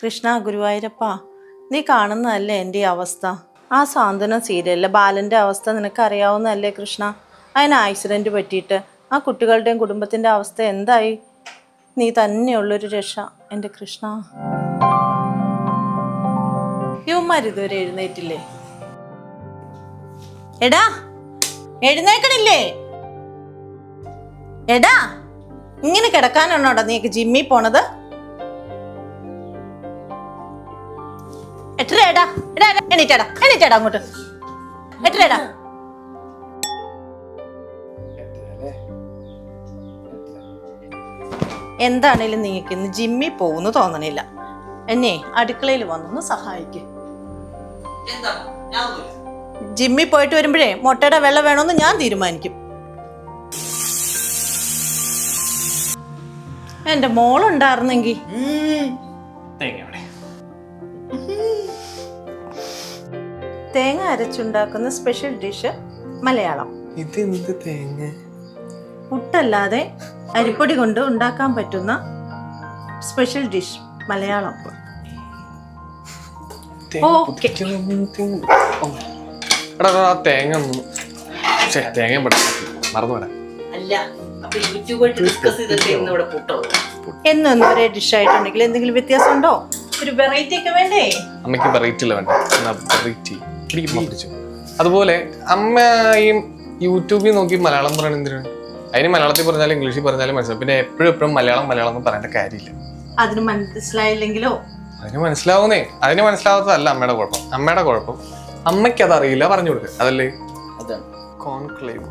കൃഷ്ണ ഗുരുവായൂരപ്പ, നീ കാണുന്നതല്ലേ എൻ്റെ ഈ അവസ്ഥ? ആ സാന്ത്വനം സീരിയലിലെ ബാലൻ്റെ അവസ്ഥ നിനക്കറിയാവുന്നതല്ലേ കൃഷ്ണ? അതിന് ആക്സിഡൻറ്റ് പറ്റിയിട്ട് ആ കുട്ടികളുടെയും കുടുംബത്തിൻ്റെ അവസ്ഥ എന്തായി? നീ തന്നെയുള്ളൊരു രക്ഷ എൻ്റെ കൃഷ്ണ. ഇവന്മാരിതുവരെ എഴുന്നേറ്റില്ലേ? എടാ എഴുന്നേക്കണില്ലേ? എടാ, ഇങ്ങനെ കിടക്കാനാണോടാ നീക്ക് ജിമ്മിൽ പോണത്? എട്ടരേടാ, എണീറ്റടാ എണീറ്റടാ അങ്ങോട്ട്. എട്ടരേടാ. എന്താണേലും നീക്ക് ഇന്ന് ജിമ്മിൽ പോകുന്നു തോന്നണില്ല. എന്നെ അടുക്കളയിൽ വന്നൊന്ന് സഹായിക്കും. ജിമ്മിൽ പോയിട്ട് വരുമ്പോഴേ മുട്ടയുടെ വെള്ള വേണമെന്ന് ഞാൻ തീരുമാനിക്കും. എന്റെ മോളുണ്ടായിരുന്നെങ്കിൽ. തേങ്ങ അരച്ചുണ്ടാക്കുന്ന സ്പെഷ്യൽ ഡിഷ് മലയാളം. പുട്ടല്ലാതെ അരിപ്പൊടി കൊണ്ട് ഉണ്ടാക്കാൻ പറ്റുന്ന സ്പെഷ്യൽ ഡിഷ് മലയാളം. എന്നൊന്നും ഒരേ ഡിഷ് ആയിട്ടുണ്ടെങ്കിൽ എന്തെങ്കിലും വ്യത്യാസം ഉണ്ടോ? ഒരു വെറൈറ്റി ഒക്കെ വേണ്ടേ? അമ്മയ്ക്ക് വെറൈറ്റി അല്ല വേണ്ട, അതുപോലെ അമ്മയും യൂട്യൂബിൽ നോക്കി മലയാളം പറയണ എന്തിനാണ്? അതിന് മലയാളത്തിൽ പറഞ്ഞാലും ഇംഗ്ലീഷിൽ പറഞ്ഞാലും മനസ്സിലാവും. പിന്നെ എപ്പോഴും മലയാളം എന്ന് പറയേണ്ട കാര്യമില്ല. അതിന് മനസ്സിലായില്ലെങ്കിലോ? അതിന് മനസ്സിലാവുന്നേ. അതിന് മനസ്സിലാവാത്തതല്ല അമ്മയുടെ കുഴപ്പം. അമ്മയുടെ കുഴപ്പം അമ്മയ്ക്ക് അതറിയില്ല, പറഞ്ഞു കൊടുക്കുക. അതല്ലേ കോൺക്ലേവ്.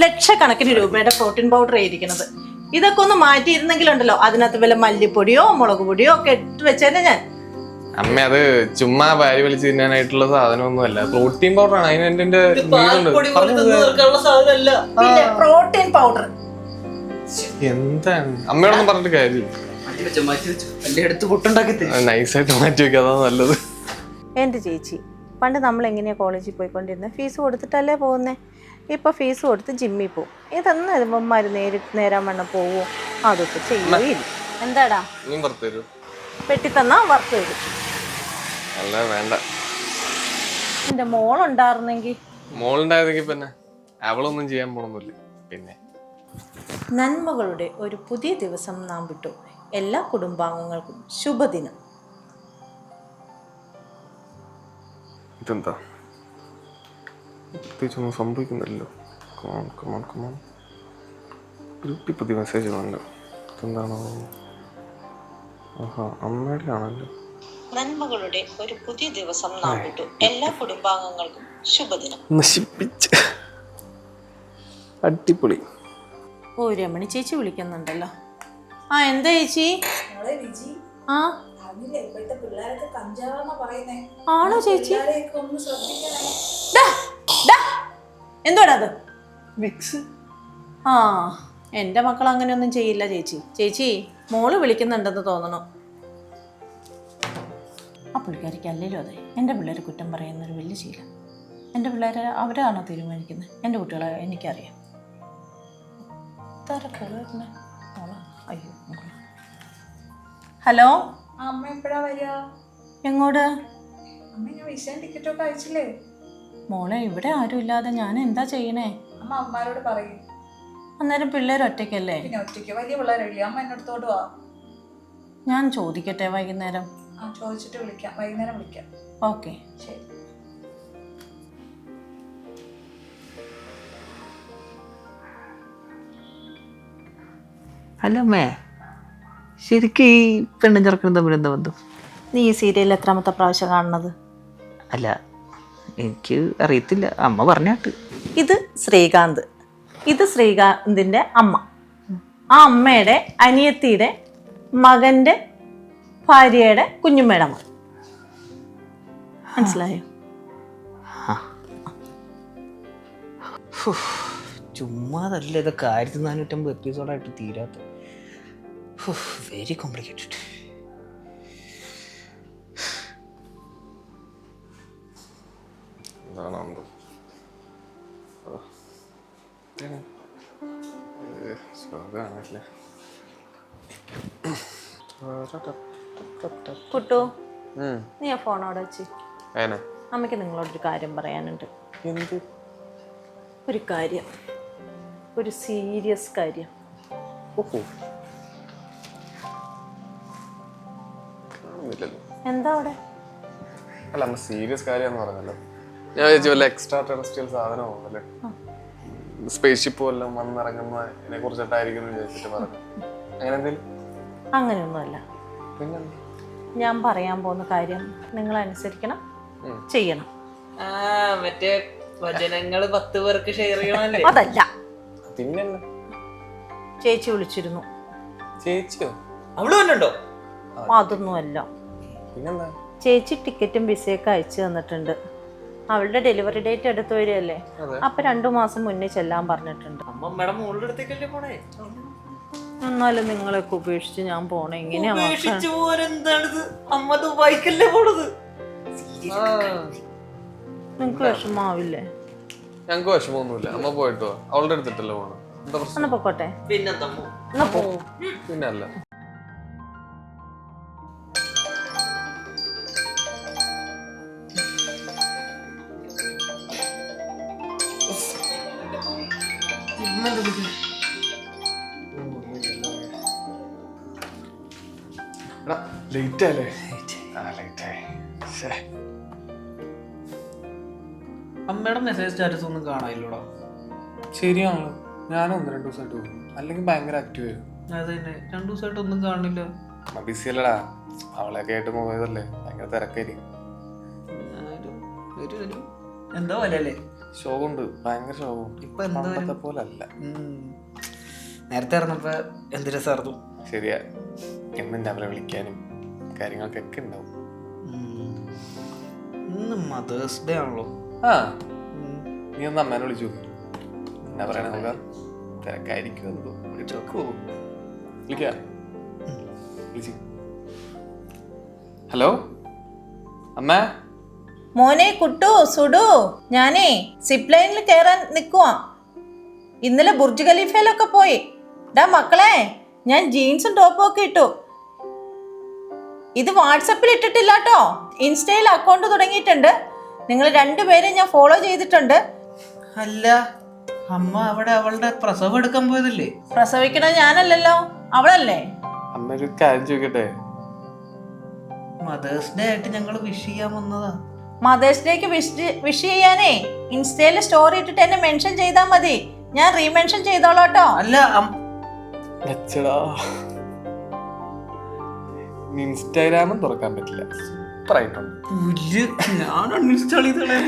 ലക്ഷക്കണക്കിന് രൂപയുടെ പ്രോട്ടീൻ പൗഡർ ആയിരിക്കുന്നത്. ഇതൊക്കെ ഒന്ന് മാറ്റിയിരുന്നെങ്കിലുണ്ടല്ലോ, അതിനകത്ത് വല്ല മല്ലിപ്പൊടിയോ മുളക് പൊടിയോ ഒക്കെ ഇട്ട് വെച്ചേനെ ഞാൻ. അമ്മ അത് ചുമ്മാ വാരി വലിച്ച് തിന്നാനായിട്ടുള്ള സാധനമൊന്നും അല്ല, പ്രോട്ടീൻ പൗഡർ ആണ്. അതിന് പ്രോട്ടീൻ പൗഡർ എന്താണ്? അമ്മയോടൊന്നും പറഞ്ഞിട്ട് കാര്യമില്ല. നൈസായിട്ട് മാറ്റി വെക്കുക, അതാ നല്ലത്. എൻ്റെ ചേച്ചി, പണ്ട് നമ്മൾ എങ്ങനെയാ കോളേജിൽ പോയിക്കൊണ്ടിരുന്നത്? ഫീസ് കൊടുത്തിട്ടല്ലേ പോകുന്നേ. ഇപ്പൊ ഫീസ് കൊടുത്ത് ജിമ്മിൽ പോകും. ഇതൊന്നും ഇവന്മാർ നേരിട്ട് നേരാൻ വണ്ണം പോവോ? അതൊക്കെ ചെയ്യുകയില്ല. എന്താടാ പെട്ടി തന്നാ വറുത്ത് തരും. അല്ല വേണ്ട. എന്റെ മോളുണ്ടായിരുന്നെങ്കിൽ. മോളുണ്ടായിരുന്നെങ്കിൽ പിന്നെ അവളൊന്നും ചെയ്യാൻ പോണൊന്നുമില്ല. പിന്നെ നന്മകളുടെ ഒരു പുതിയ ദിവസം നാം വിട്ടു. എല്ലാ കുടുംബാംഗങ്ങൾക്കും ശുഭദിനം. ഇതെന്താ പ്രത്യേകിച്ചൊന്നും സംഭവിക്കുന്നില്ലല്ലോ. ഗ്രൂപ്പിൽ പുതിയ മെസ്സേജ് വന്നു. എന്താണോ? അമ്മയുടെ ആണല്ലോ. നന്മകളുടെ ഒരു പുതിയ ദിവസം നാം വിട്ടു. എല്ലാ കുടുംബാംഗങ്ങൾക്കും ശുഭദിനം. നശിപ്പിച്ച് അടിപൊളി. ഓ, രമണി ചേച്ചി വിളിക്കുന്നുണ്ടല്ലോ. ആ, എന്താ ചേച്ചി? ആ ആണോ ചേച്ചി? എന്തോടാ അത്? ആ, എൻ്റെ മക്കൾ അങ്ങനെയൊന്നും ചെയ്യില്ല ചേച്ചി. ചേച്ചി, മോള് വിളിക്കുന്നുണ്ടെന്ന് തോന്നണു. ആ പുള്ളിക്കാരിക്ക് അല്ലേലും അതെ, എൻ്റെ പിള്ളേർ കുറ്റം പറയുന്നൊരു വലിയ ശീലം. എൻ്റെ പിള്ളേരെ അവരാണോ തീരുമാനിക്കുന്നത്? എൻ്റെ കുട്ടികളെ എനിക്കറിയാം. അയ്യോ, ഹലോ. അമ്മ എപ്പോഴാ വരിക? എങ്ങോട്ട്? അമ്മ ഞാൻ വിസയും ടിക്കറ്റും ഒക്കെ അയച്ചില്ലേ? മോളെ, ഇവിടെ ആരും ഇല്ലാതെ ഞാൻ എന്താ ചെയ്യണേ? അമ്മ അമ്മമാരോട് പറയും. അന്നേരം പിള്ളേർ ഒറ്റയ്ക്കല്ലേ? പിന്നെ ഒറ്റയ്ക്ക് വലിയ പിള്ളേരല്ലേ? അമ്മ എന്നോടത്തോട് വാ. ഞാൻ ചോദിക്കട്ടെ വൈകുന്നേരം? ആ, ചോദിച്ചിട്ട് വിളിക്കാം. വൈകുന്നേരം വിളിക്കാം. ഓക്കെ, ശരി. അല്ല അമ്മേ, ശരിക്കും ഈ പെണ്ണും ചെറുക്കനും തമ്മിൽ എന്താ ബന്ധം? നീ ഈ സീരിയലിൽ എത്രാമത്തെ പ്രാവശ്യം കാണുന്നത്? അല്ല, എനിക്ക് അറിയത്തില്ല, അമ്മ പറഞ്ഞാട്ട്. ഇത് ശ്രീകാന്ത്, ഇത് ശ്രീകാന്തിൻ്റെ അമ്മ. ആ അമ്മയുടെ അനിയത്തിയുടെ മകൻ്റെ ഭാര്യയുടെ കുഞ്ഞുമ്മയുടെ മകൻ. മനസ്സിലായോ? ചുമ്മാതല്ല, ഇതൊക്കെ 1450 എപ്പിസോഡായിട്ട് തീരാത്ത. Very complicated. സുഖമാണല്ലേ? കുട്ടു, നീ ആ ഫോണോടെ വെച്ച്. ഏനെ അമ്മയ്ക്ക് നിങ്ങളോടൊരു കാര്യം പറയാനുണ്ട്. എന്ത് ഒരു കാര്യം, ഒരു സീരിയസ് കാര്യം. ഓഹോ കാണുന്നില്ലല്ലോ. എന്താ അവിടെ? അല്ല അമ്മ സീരിയസ് കാര്യമാണെന്ന് പറഞ്ഞല്ലോ. ഞാൻ വിചാരിച്ചു വല്ല എക്സ്ട്രാ ടെറസ്ട്രിയൽ സാധനമോ അല്ലേ, സ്പേസ് ഷിപ്പ് വല്ലതും വന്നിറങ്ങുന്നതിനെ കുറിച്ചിട്ടായിരിക്കും വിചാരിച്ചിട്ട് പറഞ്ഞു. അങ്ങനെ എന്തെങ്കിലും? അങ്ങനെയൊന്നുമല്ല. പിന്നെ ഞാൻ പറയാൻ പോകുന്ന കാര്യം നിങ്ങൾ അനുസരിക്കണം, ചെയ്യണം. മറ്റേ വചനങ്ങള് 10 പേർക്ക് ഷെയർ ചെയ്യണല്ലേ? അതല്ല. പിന്നെ ചേച്ചി വിളിച്ചിരുന്നു. ചേച്ചിയോ? അവള് വന്നുണ്ടോ? അതൊന്നുമല്ല. പിന്നെന്താ? ചേച്ചി ടിക്കറ്റും വിസയൊക്കെ അയച്ചു തന്നിട്ടുണ്ട്. അവളുടെ ഡെലിവറി ഡേറ്റ് അടുത്ത് വരികയല്ലേ, അപ്പൊ 2 മാസം മുന്നേ ചെല്ലാൻ പറഞ്ഞിട്ടുണ്ട്. അമ്മമ്മയുടെ മോളുടെ അടുത്തേക്കല്ലേ പോണേ? എന്നാലും നിങ്ങളൊക്കെ ഉപേക്ഷിച്ച് ഞാൻ പോണേ എങ്ങനെയാ? ഉപേക്ഷിച്ചു പോരെന്താണിത്? അമ്മ ദുബായിക്കല്ലേ പോണത്? നിങ്ങക്ക് വിഷമാവില്ലേ? ഞങ്ങക്ക് വിഷമമൊന്നുമില്ല, അമ്മ പോയിട്ടോ, അവളുടെ അടുത്തിട്ടല്ലോ പോണം. എന്താ പ്രശ്നം? എന്നാ പൊക്കോട്ടെ. പിന്നെന്താ? എന്നാ പോ. പിന്നെ അല്ല. ലേറ്റ് ആയല്ലേ? അമ്മയുടെ മെസ്സേജ് സ്റ്റാറ്റസ് ഒന്നും കാണാനില്ലടാ. ശരിയാണല്ലോ, ഞാനും 1-2 ദിവസമായിട്ട് പോകും, അല്ലെങ്കിൽ ഭയങ്കര ആക്റ്റീവ് ആയിരുന്നു. അതന്നെ, 2 ദിവസമായിട്ട് ഒന്നും കാണില്ല. ബിസി അല്ലടാ, അവളെയൊക്കെ ആയിട്ട് പോയതല്ലേ, ഭയങ്കര തിരക്കായിരിക്കും. എന്താ പോലെ അല്ലേ? ഷോകുണ്ട്, ഭയങ്കര ഷോകുണ്ട്. ഇപ്പൊ എന്താ പണ്ടത്തെ പോലെ അല്ല. നേരത്തെ ഇറങ്ങപ്പോ എന്ത് രസമായിരുന്നു. ശരിയാ, എന്നും അവരെ വിളിക്കാനും കാര്യങ്ങൾക്കൊക്കെ ഉണ്ടാവും. ഇന്ന് മദേഴ്സ് ഡേ ആണല്ലോ. ആ, നീ ഒന്ന് അമ്മേനെ വിളിച്ചു എന്നാ പറയണ? നമുക്ക് തിരക്കായിരിക്കും. എന്തോ വിളിക്കാം. ഹലോ അമ്മ. മോനെ കുട്ടു, സുഡു, ഞാനേ സിപ്പ് ലൈനിൽ കയറാൻ നിക്കുവാ. ഇന്നലെ ബുർജ് ഖലീഫയിലൊക്കെ പോയി. ഡാ മക്കളെ, ഞാൻ ജീൻസും ടോപ്പും ഒക്കെ ഇട്ടു. ഇത് വാട്സപ്പിൽ ഇട്ടിട്ടില്ല കേട്ടോ, ഇൻസ്റ്റയിൽ അക്കൗണ്ട് തുടങ്ങിയിട്ടുണ്ട്. നിങ്ങൾ 2 പേരെ ഞാൻ ഫോളോ ചെയ്തിട്ടുണ്ട്. അല്ല, അമ്മ അവിടെ അവളുടെ പ്രസവം എടുക്കാൻ പോയതല്ലേ? പ്രസവിക്കണത് ഞാനല്ലല്ലോ, അവളല്ലേ. അമ്മ ഒരു കാര്യം ചോദിക്കട്ടെ? മദേഴ്സ് ഡേ ആയിട്ട് ഞങ്ങൾ വിഷ് ചെയ്യാൻ വന്നതാ. മദേഴ്സ് ഡേക്ക് വിഷ് ചെയ്യാനേ ഇൻസ്റ്റയിൽ സ്റ്റോറി ഇട്ടിട്ട് എന്നെ മെൻഷൻ ചെയ്താൽ മതി, ഞാൻ റീമെൻഷൻ ചെയ്തോളാട്ടോ. അല്ല ഇൻസ്റ്റാഗ്രാമും തുറക്കാൻ പറ്റില്ല. സൂപ്പർ ആയിട്ടുണ്ട്. ഞാൻ അൺഇൻസ്റ്റാൾ ചെയ്തോളാം.